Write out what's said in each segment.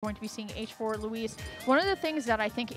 going to be seeing H4 Luis. One of the things that I think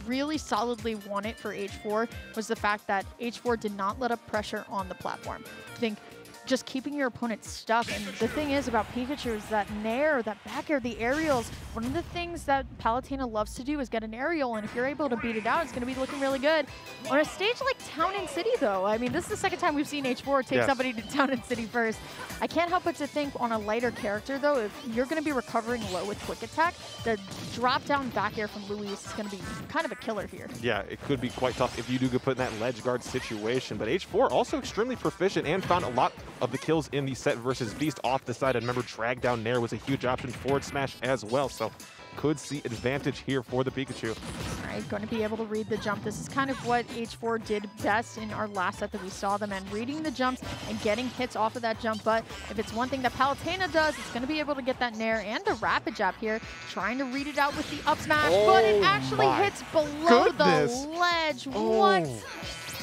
really solidly won it for H4 was the fact that H4 did not let up pressure on the platform. I think just keeping your opponent stuck. And the thing is about Pikachu is that nair, that back air, the aerials, one of the things that Palutena loves to do is get an aerial, and if you're able to beat it out, it's going to be looking really good. On a stage like Town and City, though, I mean, this is the second time we've seen H4 take somebody to Town and City first. I can't help but to think on a lighter character, though, if you're going to be recovering low with quick attack, the drop-down back air from Luis is going to be kind of a killer here. Yeah, it could be quite tough if you do get put in that ledge guard situation, but H4 also extremely proficient and found a lot of the kills in the set versus Beast off the side. And remember, drag down nair was a huge option, forward smash as well. So could see advantage here for the Pikachu. All right, going to be able to read the jump. This is kind of what H4 did best in our last set that we saw them, and reading the jumps and getting hits off of that jump. But if it's one thing that Palutena does, it's going to be able to get that nair and a rapid jab here, trying to read it out with the up smash, but it actually hits below the ledge. What?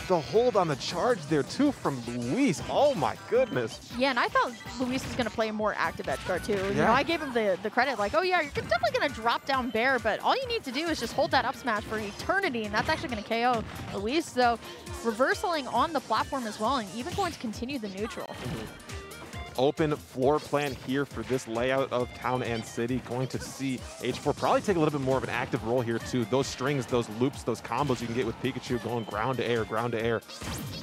The hold on the charge there too from Luis. Oh my goodness. Yeah, and I thought Luis was going to play a more active edge guard too. You know, I gave him the credit, like, oh yeah, you're definitely going to drop down bear, but all you need to do is just hold that up smash for eternity, and that's actually going to KO Luis. So reversaling on the platform as well, and even going to continue the neutral. Open floor plan here for this layout of Town and City. Going to see H4 probably take a little bit more of an active role here too. Those strings, those loops, those combos you can get with Pikachu going ground to air,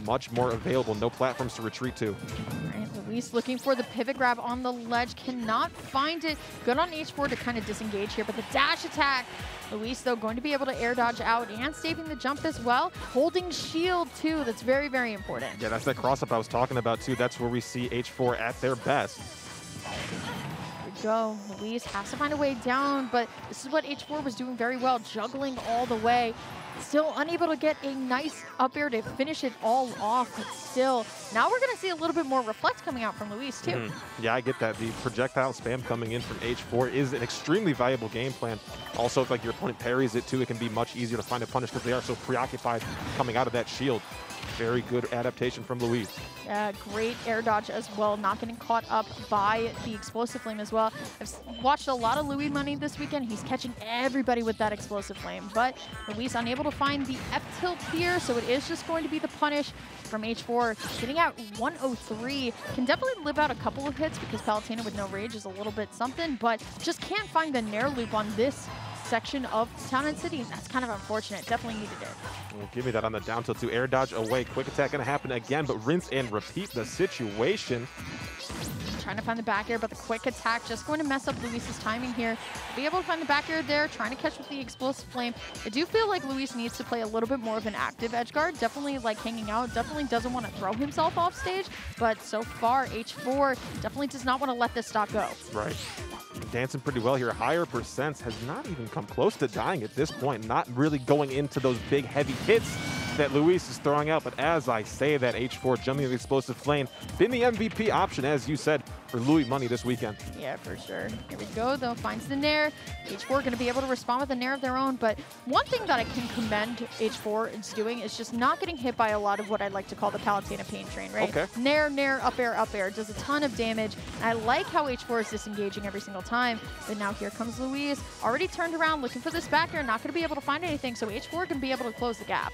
much more available. No platforms to retreat to. All right, Luis looking for the pivot grab on the ledge, cannot find it. Good on H4 to kind of disengage here, but the dash attack. Luis, though, going to be able to air dodge out and saving the jump as well. Holding shield, too. That's very, very important. Yeah, that's that cross-up I was talking about, too. That's where we see H4 at their best. Here we go. Luis has to find a way down, but this is what H4 was doing very well, juggling all the way. Still unable to get a nice up air to finish it all off, but still. Now we're going to see a little bit more reflect coming out from Luis, too. Yeah, I get that. The projectile spam coming in from H4 is an extremely valuable game plan. Also, if like your opponent parries it, too, it can be much easier to find a punish because they are so preoccupied coming out of that shield. Very good adaptation from Luis. Yeah, great air dodge as well, not getting caught up by the explosive flame as well. I've watched a lot of Louis money this weekend. He's catching everybody with that explosive flame, but Luis unable to find the F-tilt here, so it is just going to be the punish from H4. Sitting at 103, can definitely live out a couple of hits because Palutena with no rage is a little bit something, but just can't find the nair loop on this section of Town and City, and that's kind of unfortunate. Definitely needed it. Well, give me that on the down tilt to air dodge away. Quick attack going to happen again, but rinse and repeat the situation. Trying to find the back air, but the quick attack just going to mess up Luis's timing here. Be able to find the back air there, trying to catch with the explosive flame. I do feel like Luis needs to play a little bit more of an active edge guard. Definitely like hanging out, definitely doesn't want to throw himself off stage, but so far H4 definitely does not want to let this stock go. Right. Dancing pretty well here. Higher percents has not even come close to dying at this point. Not really going into those big heavy hits that Luis is throwing out. But as I say that, H4 jumping the explosive flame, been the MVP option, as you said, for Louis money this weekend. Yeah, for sure. Here we go, though. Finds the nair. H4 going to be able to respond with a nair of their own. But one thing that I can commend H4 is doing is just not getting hit by a lot of what I like to call the Palutena pain train, right? Okay. Nair, nair, up air, up air. Does a ton of damage. And I like how H4 is disengaging every single time. But now here comes Luis. Already turned around, looking for this back air. Not going to be able to find anything. So H4 can be able to close the gap.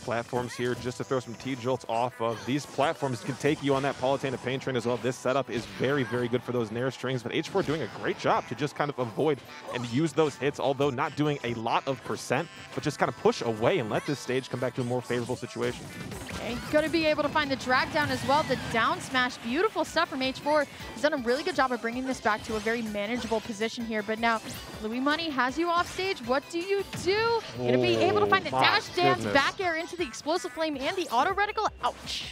Platforms here just to throw some T-jolts off of. These platforms can take you on that Palutena pain train as well. This setup is very, very good for those nair strings, but H4 doing a great job to just kind of avoid and use those hits, although not doing a lot of percent, but just kind of push away and let this stage come back to a more favorable situation. Okay, going to be able to find the drag down as well. The down smash, beautiful stuff from H4. He's done a really good job of bringing this back to a very manageable position here, but now Louis Money has you off stage. What do you do? Going to be able to find the dash dance, back air into the explosive flame and the auto reticle. Ouch.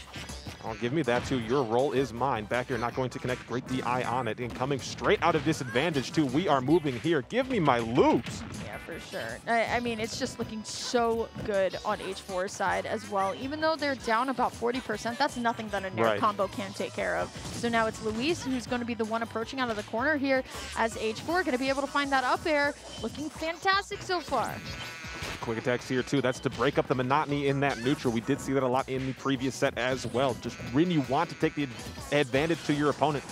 Oh, give me that too. Your roll is mine. Back here, not going to connect. Great DI on it. And coming straight out of disadvantage too. We are moving here. Give me my loops. Yeah, for sure. I mean, it's just looking so good on H4's side as well. Even though they're down about 40%, that's nothing that a nair combo can take care of. So now it's Luis who's going to be the one approaching out of the corner here as H4 going to be able to find that up air. Looking fantastic so far. Quick attacks here too. That's to break up the monotony in that neutral. We did see that a lot in the previous set as well. Just when you want to take the advantage to your opponent,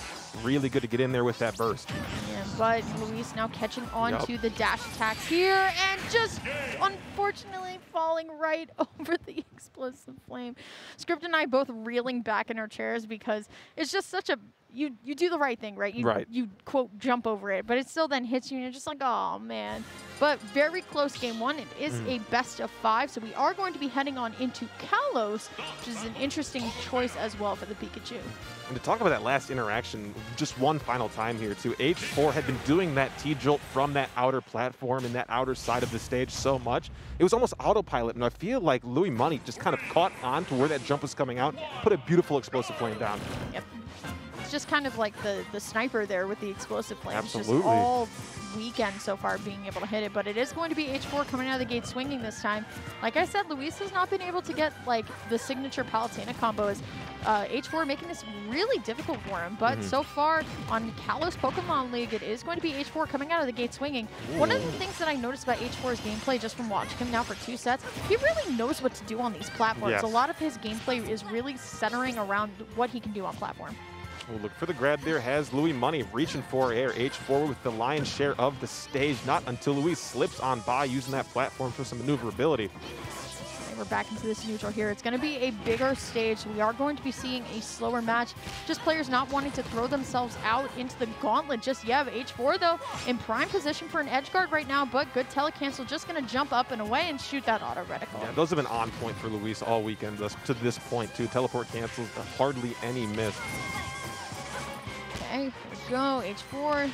really good to get in there with that burst. Yeah, but Luis now catching on to the dash attacks here and just unfortunately falling right over the explosive flame. Script and I both reeling back in our chairs because it's just such a, you do the right thing, right? You quote jump over it, but it still then hits you and you're just like, oh man. But very close game one. It is a best of 5, so we are going to be heading on into Kalos, which is an interesting choice as well for the Pikachu. And to talk about that last interaction, just one final time here too, H4 had been doing that T-Jolt from that outer platform and that outer side of the stage so much. It was almost autopilot, and I feel like Louis Money just kind of caught on to where that jump was coming out, put a beautiful explosive flame down. Yep. It's just kind of like the sniper there with the explosive flame. Absolutely. It's just all weekend so far being able to hit it, but it is going to be H4 coming out of the gate swinging this time. Like I said, Luis has not been able to get like the signature Palutena combos. H4 making this really difficult for him, but so far on Kalos Pokemon League, it is going to be H4 coming out of the gate swinging. One of the things that I noticed about H4's gameplay just from watching him now for 2 sets, he really knows what to do on these platforms. Yes. A lot of his gameplay is really centering around what he can do on platform. We'll look for the grab there, has Louis Money reaching for air. H4 with the lion's share of the stage, not until Luis slips on by using that platform for some maneuverability. Okay, we're back into this neutral here. It's going to be a bigger stage. We are going to be seeing a slower match. Just players not wanting to throw themselves out into the gauntlet just yet. H4, though, in prime position for an edge guard right now, but good telecancel, just going to jump up and away and shoot that auto reticle. Yeah, those have been on point for Luis all weekend to this point, too. Teleport cancels, hardly any miss. Okay, here we go. H4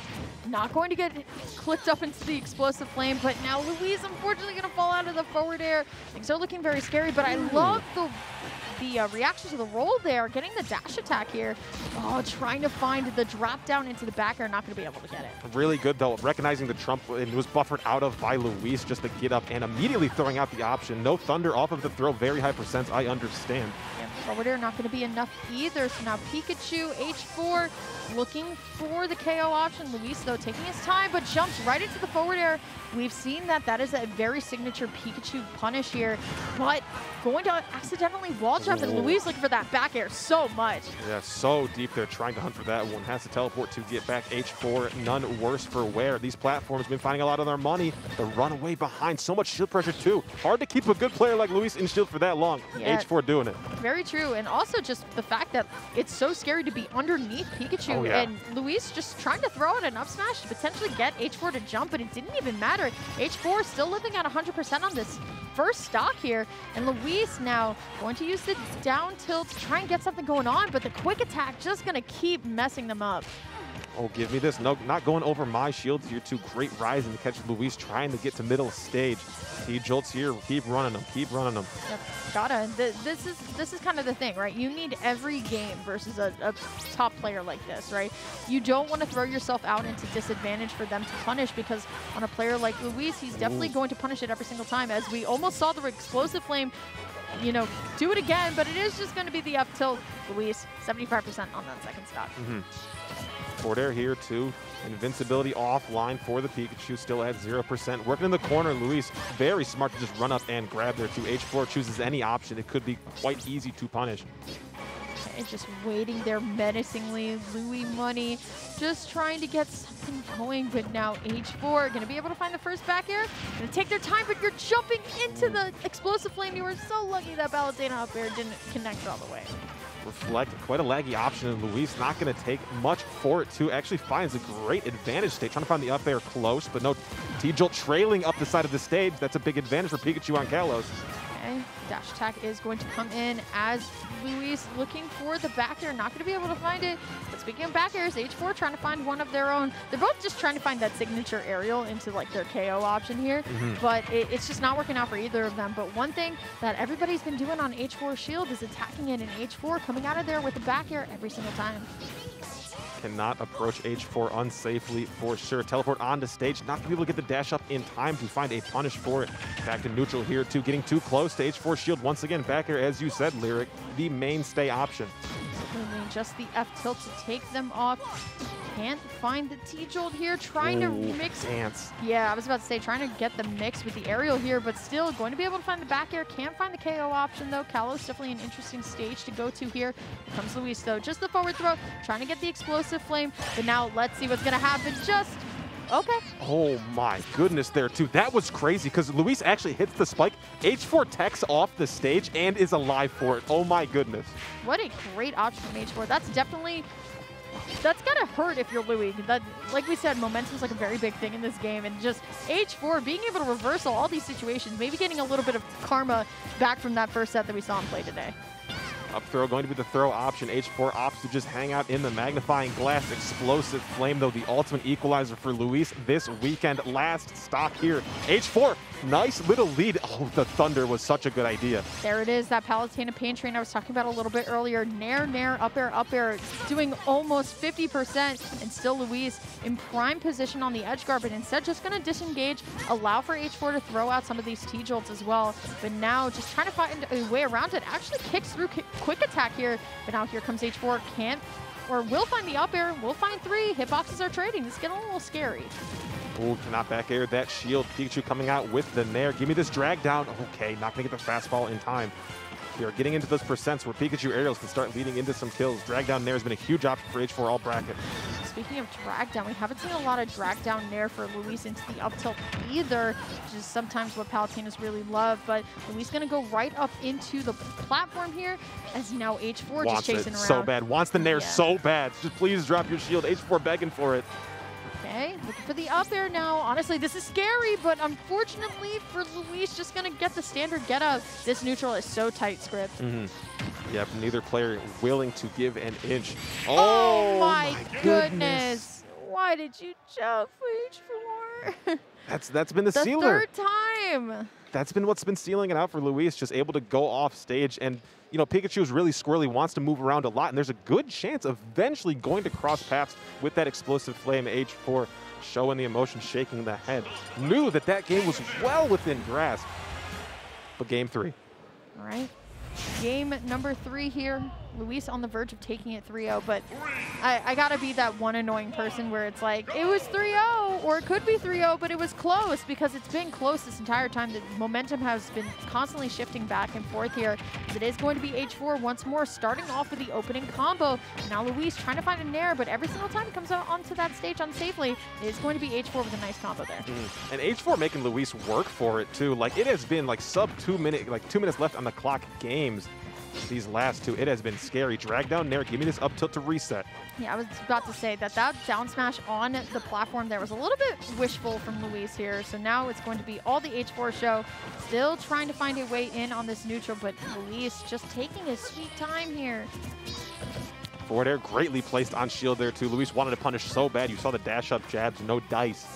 not going to get clipped up into the explosive flame, but now Luis unfortunately going to fall out of the forward air. Things are looking very scary, but I love the reaction to the roll there, getting the dash attack here. Oh, trying to find the drop down into the back air, not going to be able to get it. Really good, though, recognizing the trump, and was buffered out of by Luis just to get up and immediately throwing out the option. No thunder off of the throw, very high percents, I understand. Yeah, forward air not going to be enough either, so now Pikachu, H4, looking for the KO option. Luis, though, taking his time, but jumps right into the forward air. We've seen that is a very signature Pikachu punish here, but going to accidentally wall jump, and Luis looking for that back air so much. Yeah, so deep there, trying to hunt for that one. Has to teleport to get back. H4, none worse for wear. These platforms have been finding a lot of their money. The runaway behind, so much shield pressure too. Hard to keep a good player like Luis in shield for that long. Yeah, H4 doing it. Very true, and also just the fact that it's so scary to be underneath Pikachu, and Luis just trying to throw out an up smash to potentially get H4 to jump, but it didn't even matter. H4 still living at 100% on this first stock here, and Luis now going to use the down tilt to try and get something going on, but the quick attack just going to keep messing them up. Oh, give me this. No, not going over my shields here too. Great rise and catch Luis trying to get to middle stage. T-Jolts here. Keep running them. Keep running them. Yep, gotta. This is kind of the thing, right? You need every game versus a top player like this, right? You don't want to throw yourself out into disadvantage for them to punish, because on a player like Luis, he's definitely going to punish it every single time, as we almost saw the explosive flame, you know, do it again, but it is just going to be the up tilt. Luis, 75% on that second stock. Forward air here too. Invincibility offline for the Pikachu, still at 0%. Working in the corner, Luis, very smart to just run up and grab there too. H4 chooses any option. It could be quite easy to punish. Okay, just waiting there menacingly. Louis Money just trying to get something going, but now H4 going to be able to find the first back air. Going to take their time, but you're jumping into the explosive flame. You were so lucky that Palutena up air didn't connect all the way. Reflect, quite a laggy option, and Luis not going to take much for it too. Actually finds a great advantage state, trying to find the up air close, but no, T-Jolt trailing up the side of the stage. That's a big advantage for Pikachu on Kalos. Okay, dash attack is going to come in as Luis looking for the back air, not going to be able to find it. But speaking of back airs, H4 trying to find one of their own. They're both just trying to find that signature aerial into like their KO option here, but it's just not working out for either of them. But one thing that everybody's been doing on H4 Shield is attacking it in H4, coming out of there with the back air every single time. Cannot approach H4 unsafely for sure. Teleport onto stage, not going to be able to get the dash up in time to find a punish for it. Back to neutral here too, getting too close to H4 Shield. Once again, back air, as you said, Lyric, the mainstay option. Just the F tilt to take them off. Can't find the T-Jolt here, trying to mix. Dance. Yeah, I was about to say, trying to get the mix with the aerial here, but still going to be able to find the back air. Can't find the KO option, though. Kalos definitely an interesting stage to go to here. Here comes Luis, though. Just the forward throw, trying to get the explosive flame. But now let's see what's going to happen. Just Okay. Oh my goodness there too. That was crazy because Luis actually hits the spike. H4 techs off the stage and is alive for it. Oh my goodness. What a great option from H4. That's gotta hurt if you're Louis. That, like we said, momentum's like a very big thing in this game, and just H4 being able to reverse all these situations, maybe getting a little bit of karma back from that first set that we saw him play today. Up throw going to be the throw option. H4 opts to just hang out in the magnifying glass. Explosive flame, though, the ultimate equalizer for Luis this weekend. Last stock here. H4, nice little lead. Oh, the thunder was such a good idea. There it is, that Palutena pain train I was talking about a little bit earlier. Nair, nair, up air, doing almost 50%, and still Luis in prime position on the edge guard, but instead just going to disengage, allow for H4 to throw out some of these T-jolts as well. But now just trying to find a way around it. Actually kicks through quick attack here, but now here comes H4. Can't, or will find the up air, will find 3. Hitboxes are trading. It's getting a little scary. Oh, cannot back air that shield. Pikachu coming out with the nair. Give me this drag down. Okay, not going to get the fastball in time. We are getting into those percents where Pikachu aerials can start leading into some kills. Drag down nair has been a huge option for H4 all bracket. Speaking of drag down, we haven't seen a lot of drag down nair for Luis into the up tilt either, which is sometimes what Palutenas really love. But Luis going to go right up into the platform here, as now H4 just chasing around. So bad. Wants the nair so bad. Just please drop your shield. H4 begging for it. Okay, looking for the up air now. Honestly, this is scary, but unfortunately for Luis, just going to get the standard get up. This neutral is so tight, Script. Yep, neither player willing to give an inch. Oh my goodness. Why did you jump H4? That's been the sealer. The third time. That's been what's been sealing it out for Luis, just able to go off stage. And, you know, Pikachu is really squirrely, wants to move around a lot, and there's a good chance of eventually going to cross paths with that explosive flame. H4 showing the emotion, shaking the head. Knew that that game was well within grasp. But game 3. All right. Game number 3 here. Luis on the verge of taking it 3-0, but I gotta be that one annoying person where it's like, it was 3-0, or it could be 3-0, but it was close, because it's been close this entire time. The momentum has been constantly shifting back and forth here. It is going to be H4 once more, starting off with the opening combo. Now Luis trying to find a nair, but every single time he comes out onto that stage unsafely, it is going to be H4 with a nice combo there. And H4 making Luis work for it too. Like, it has been like sub 2 minute, like 2 minutes left on the clock games. These last two, it has been scary. Drag down nair, give me this up tilt to reset. Yeah, I was about to say that down smash on the platform there was a little bit wishful from Luis here. So now it's going to be all the H4 show. Still trying to find a way in on this neutral, but Luis just taking his sweet time here. Forward air greatly placed on shield there too. Luis wanted to punish so bad. You saw the dash up jabs, no dice.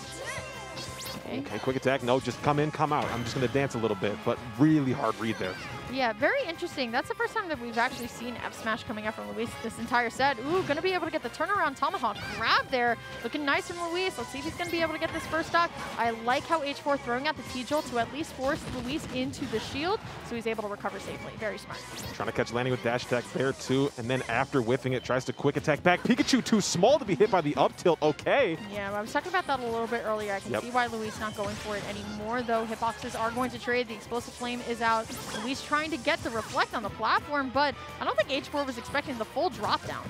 Okay, quick attack. No, just come in, come out. I'm just going to dance a little bit, but really hard read there. Yeah, very interesting. That's the first time that we've actually seen F smash coming out from Luis this entire set. Ooh, going to be able to get the turnaround tomahawk grab there. Looking nice from Luis. Let's see if he's going to be able to get this first stock. I like how H4 throwing out the T-Jolt to at least force Luis into the shield, so he's able to recover safely. Very smart. Trying to catch landing with dash attack there too, and then after whiffing it, tries to quick attack back. Pikachu too small to be hit by the up tilt. Okay. Yeah, I was talking about that a little bit earlier. I can see why Luis not going for it anymore, though. Hitboxes are going to trade. The explosive flame is out. Luis trying to get the reflect on the platform, but I don't think H4 was expecting the full drop down.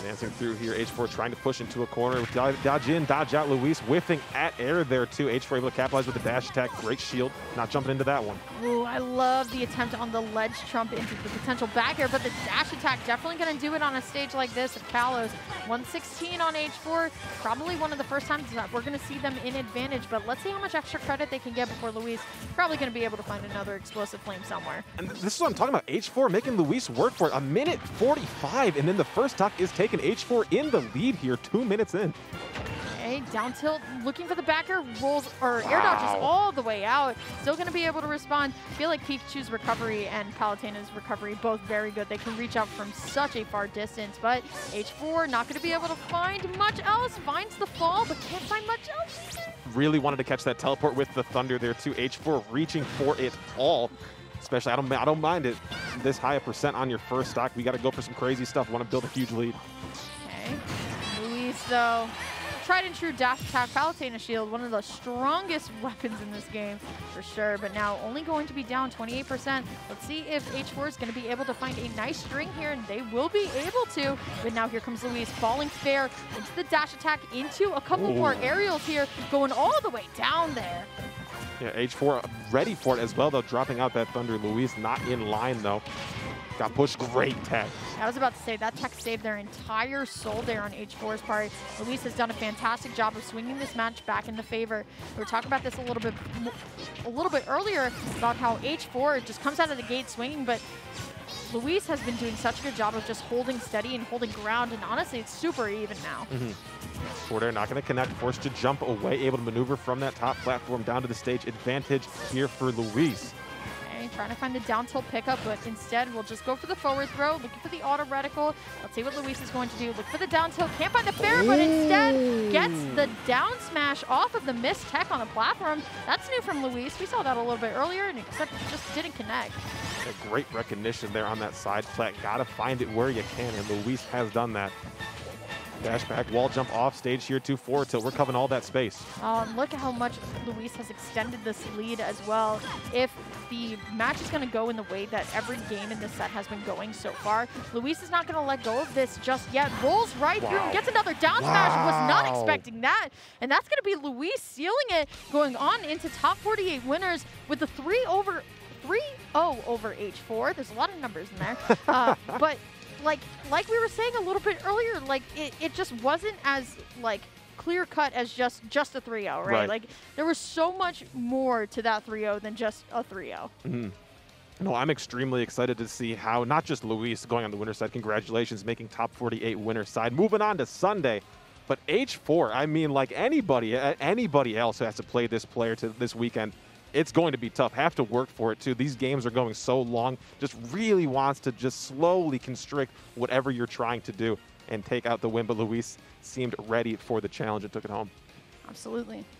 Dancing through here, H4 trying to push into a corner. Dodge in, dodge out. Luis whiffing at air there too. H4 able to capitalize with the dash attack. Great shield. Not jumping into that one. Ooh, I love the attempt on the ledge trump into the potential back air, but the dash attack definitely going to do it on a stage like this of Kalos. 116 on H4. Probably one of the first times that we're going to see them in advantage, but let's see how much extra credit they can get before Luis probably going to be able to find another explosive flame somewhere. And this is what I'm talking about. H4 making Luis work for it. 1:45, and then the first stock is taken. H4 in the lead here, 2 minutes in. Okay, down tilt, looking for the back air, rolls, or air dodges all the way out. Still going to be able to respond. I feel like Pikachu's recovery and Palutena's recovery, both very good. They can reach out from such a far distance, but H4 not going to be able to find much else. Finds the fall, but can't find much else. Really wanted to catch that teleport with the thunder there too. H4 reaching for it all. Especially, I don't mind it. This high a percent on your first stock. We got to go for some crazy stuff. Want to build a huge lead. Okay. Luis, though, tried and true dash attack Palutena shield, one of the strongest weapons in this game for sure, but now only going to be down 28%. Let's see if H4 is going to be able to find a nice string here, and they will be able to. But now here comes Luis falling fair into the dash attack, into a couple more aerials here, going all the way down there. Yeah, H4 ready for it as well, though, dropping out that Thunder. Luis not in line, though. Got pushed. Great tech. I was about to say, that tech saved their entire soul there on H4's part. Luis has done a fantastic job of swinging this match back into favor. We were talking about this a little bit earlier about how H4 just comes out of the gate swinging, but Luis has been doing such a good job of just holding steady and holding ground, and honestly, it's super even now. Fordair not going to connect, forced to jump away, able to maneuver from that top platform down to the stage. Advantage here for Luis. Trying to find the down tilt pickup, but instead we'll just go for the forward throw, looking for the auto reticle. Let's see what Luis is going to do. Look for the down tilt, can't find the fair, but instead gets the down smash off of the missed tech on the platform. That's new from Luis. We saw that a little bit earlier, and except it just didn't connect. A great recognition there on that side plat. Gotta find it where you can, and Luis has done that. Dash back, wall jump off stage here to forward tilt. We're covering all that space. Look at how much Luis has extended this lead as well. If the match is going to go in the way that every game in this set has been going so far, Luis is not going to let go of this just yet. Rolls right through and gets another down smash. Was not expecting that. And that's going to be Luis sealing it, going on into top 48 winners with the 3-0 over H4. There's a lot of numbers in there. But like we were saying a little bit earlier, like it just wasn't as like clear cut as just a 3-0, right? Like there was so much more to that 3-0 than just a 3-0. No, I'm extremely excited to see how not just Luis going on the winner side, congratulations, making top 48 winner side. Moving on to Sunday, but H4, I mean, like anybody else who has to play this player to this weekend, it's going to be tough. Have to work for it too. These games are going so long. Just really wants to just slowly constrict whatever you're trying to do and take out the win. But Luis seemed ready for the challenge and took it home. Absolutely.